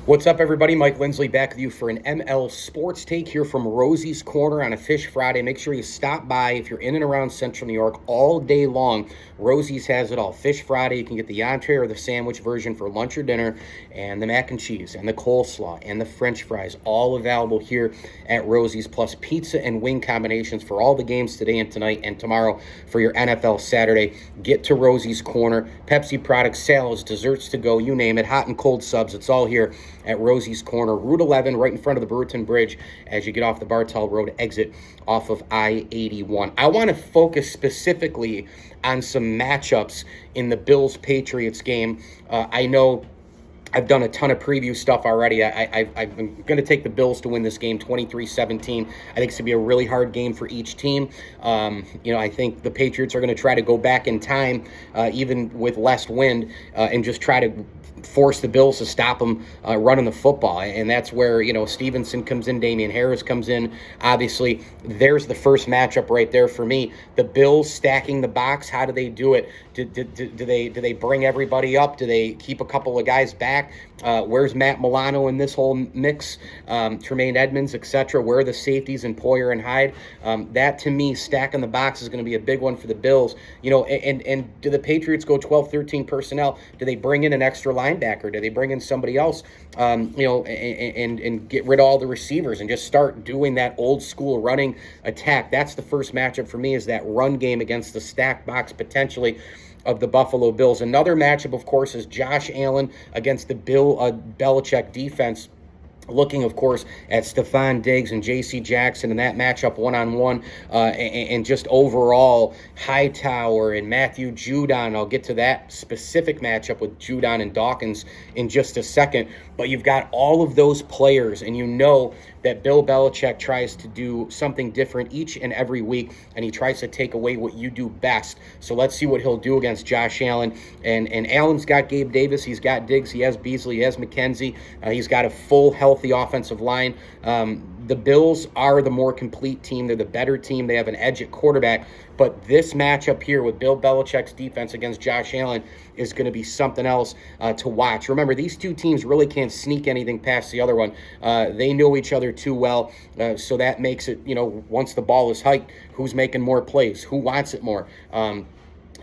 What's up, everybody? Mike Lindsley back with you for an ML Sports Take here from Rosie's Corner on a Fish Friday. Make sure you stop by if you're in and around Central New York all day long. Rosie's has it all. Fish Friday, you can get the entree or the sandwich version for lunch or dinner, and the mac and cheese, and the coleslaw, and the french fries, all available here at Rosie's, plus pizza and wing combinations for all the games today and tonight and tomorrow for your NFL Saturday. Get to Rosie's Corner. Pepsi products, salads, desserts to go, you name it, hot and cold subs, it's all here at Rosie's Corner, Route 11, right in front of the Brewerton Bridge as you get off the Bartell Road exit off of I-81. I want to focus specifically on some matchups in the Bills-Patriots game. I know I've done a ton of preview stuff already. I'm going to take the Bills to win this game 23-17. I think it's going to be a really hard game for each team. I think the Patriots are going to try to go back in time, even with less wind, and just try to force the Bills to stop them running the football. And that's where, Stevenson comes in, Damian Harris comes in. Obviously, there's the first matchup right there for me. The Bills stacking the box, how do they do it? Do they bring everybody up? Do they keep a couple of guys back? Where's Matt Milano in this whole mix? Tremaine Edmonds, etc. Where are the safeties in Poyer and Hyde? That, to me, stacking the box is going to be a big one for the Bills. And do the Patriots go 12-13 personnel? Do they bring in an extra linebacker? Do they bring in somebody else? And get rid of all the receivers and just start doing that old school running attack. That's the first matchup for me, is that run game against the stacked box potentially of the Buffalo Bills. Another matchup, of course, is Josh Allen against the Bill Belichick defense. Looking, of course, at Stephon Diggs and J.C. Jackson in that matchup one-on-one, and just overall Hightower and Matthew Judon. I'll get to that specific matchup with Judon and Dawkins in just a second. But you've got all of those players, and you know that Bill Belichick tries to do something different each and every week, and he tries to take away what you do best. So let's see what he'll do against Josh Allen. And Allen's got Gabe Davis, he's got Diggs, he has Beasley, he has McKenzie, he's got a full, healthy offensive line. The Bills are the more complete team. They're the better team. They have an edge at quarterback. But this matchup here with Bill Belichick's defense against Josh Allen is going to be something else to watch. Remember, these two teams really can't sneak anything past the other one. They know each other too well, so that makes it, once the ball is hiked, who's making more plays, who wants it more.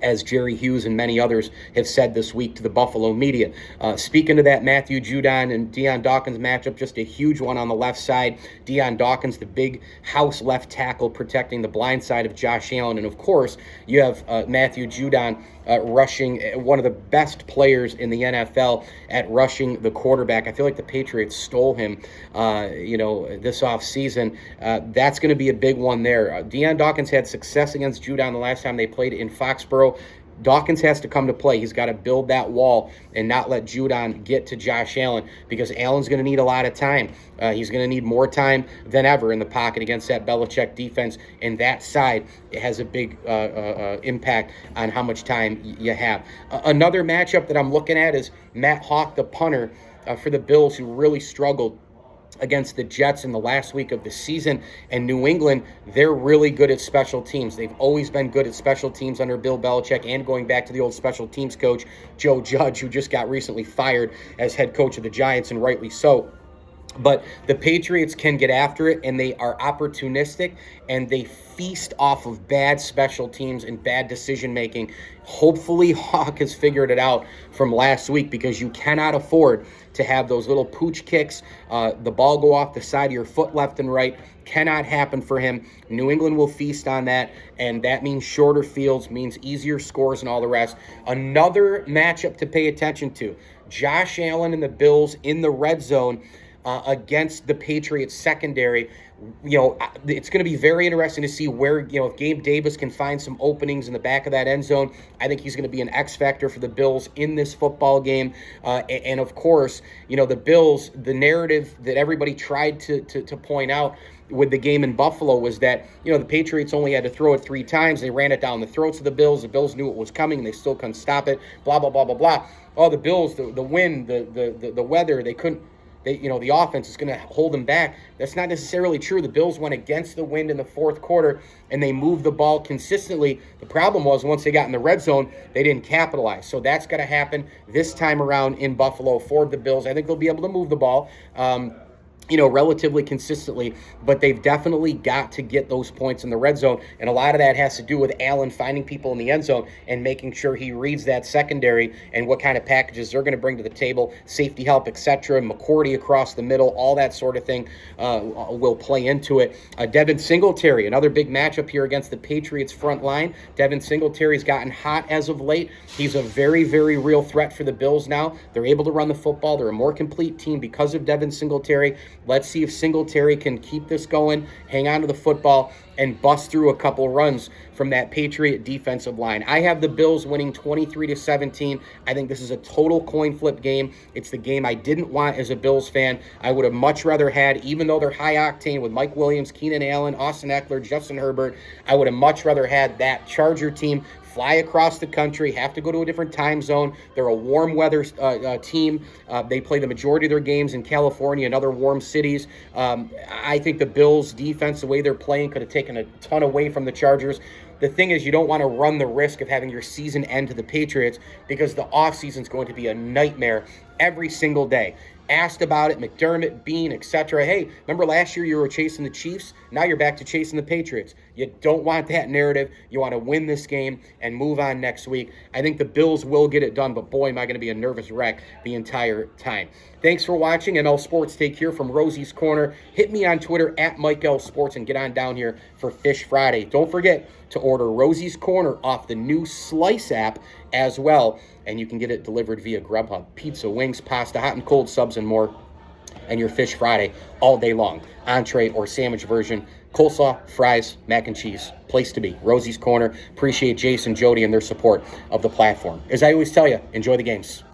As Jerry Hughes and many others have said this week to the Buffalo media. Speaking of that Matthew Judon and Deion Dawkins matchup, just a huge one on the left side. Deion Dawkins, the big house left tackle, protecting the blind side of Josh Allen. And, of course, you have Matthew Judon rushing, one of the best players in the NFL at rushing the quarterback. I feel like the Patriots stole him, this offseason. That's going to be a big one there. Deion Dawkins had success against Judon the last time they played in Foxborough. Dawkins has to come to play. He's got to build that wall and not let Judon get to Josh Allen, because Allen's going to need a lot of time. He's going to need more time than ever in the pocket against that Belichick defense, and that side, it has a big impact on how much time you have. Another matchup that I'm looking at is Matt Hawk, the punter for the Bills, who really struggled against the Jets in the last week of the season. And New England, they're really good at special teams. They've always been good at special teams under Bill Belichick, and going back to the old special teams coach, Joe Judge, who just got recently fired as head coach of the Giants, and rightly so. But the Patriots can get after it, and they are opportunistic, and they feast off of bad special teams and bad decision-making. Hopefully, Hawk has figured it out from last week, because you cannot afford to have those little pooch kicks, the ball go off the side of your foot left and right. Cannot happen for him. New England will feast on that, and that means shorter fields, means easier scores and all the rest. Another matchup to pay attention to, Josh Allen and the Bills in the red zone against the Patriots secondary. It's going to be very interesting to see where, if Gabe Davis can find some openings in the back of that end zone. I think he's going to be an X factor for the Bills in this football game. And of course, the Bills, the narrative that everybody tried to point out with the game in Buffalo was that, the Patriots only had to throw it 3 times. They ran it down the throats of the Bills. The Bills knew it was coming, and they still couldn't stop it, blah, blah, blah, blah, blah. Oh, the Bills, the wind, the weather, they the offense is going to hold them back. That's not necessarily true. The Bills went against the wind in the fourth quarter, and they moved the ball consistently. The problem was once they got in the red zone, they didn't capitalize. So that's going to happen this time around in Buffalo for the Bills. I think they'll be able to move the ball. Relatively consistently, but they've definitely got to get those points in the red zone, and a lot of that has to do with Allen finding people in the end zone and making sure he reads that secondary and what kind of packages they're going to bring to the table, safety help, etc., McCourty across the middle, all that sort of thing will play into it. Devin Singletary, another big matchup here against the Patriots front line. Devin Singletary's gotten hot as of late. He's a very, very real threat for the Bills now. They're able to run the football. They're a more complete team because of Devin Singletary. Let's see if Singletary can keep this going, hang on to the football, and bust through a couple runs from that Patriot defensive line. I have the Bills winning 23-17. I think this is a total coin flip game. It's the game I didn't want as a Bills fan. I would have much rather had, even though they're high octane with Mike Williams, Keenan Allen, Austin Eckler, Justin Herbert, I would have much rather had that Charger team fly across the country, have to go to a different time zone. They're a warm weather team. They play the majority of their games in California and other warm cities. I think the Bills' defense, the way they're playing, could have taken a ton away from the Chargers. The thing is, you don't want to run the risk of having your season end to the Patriots because the offseason is going to be a nightmare every single day. Asked about it, McDermott, Bean, etc. Hey, remember last year you were chasing the Chiefs? Now you're back to chasing the Patriots. You don't want that narrative. You want to win this game and move on next week. I think the Bills will get it done, but boy, am I going to be a nervous wreck the entire time. Thanks for watching ML Sports Take here from Rosie's Corner. Hit me on Twitter at Mike L Sports and get on down here for Fish Friday. Don't forget to order Rosie's Corner off the new Slice app as well, and you can get it delivered via Grubhub. Pizza, wings, pasta, hot and cold subs, and more. And your Fish Friday all day long. Entree or sandwich version, coleslaw, fries, mac and cheese. Place to be. Rosie's Corner. Appreciate Jason, Jody, and their support of the platform. As I always tell you, enjoy the games.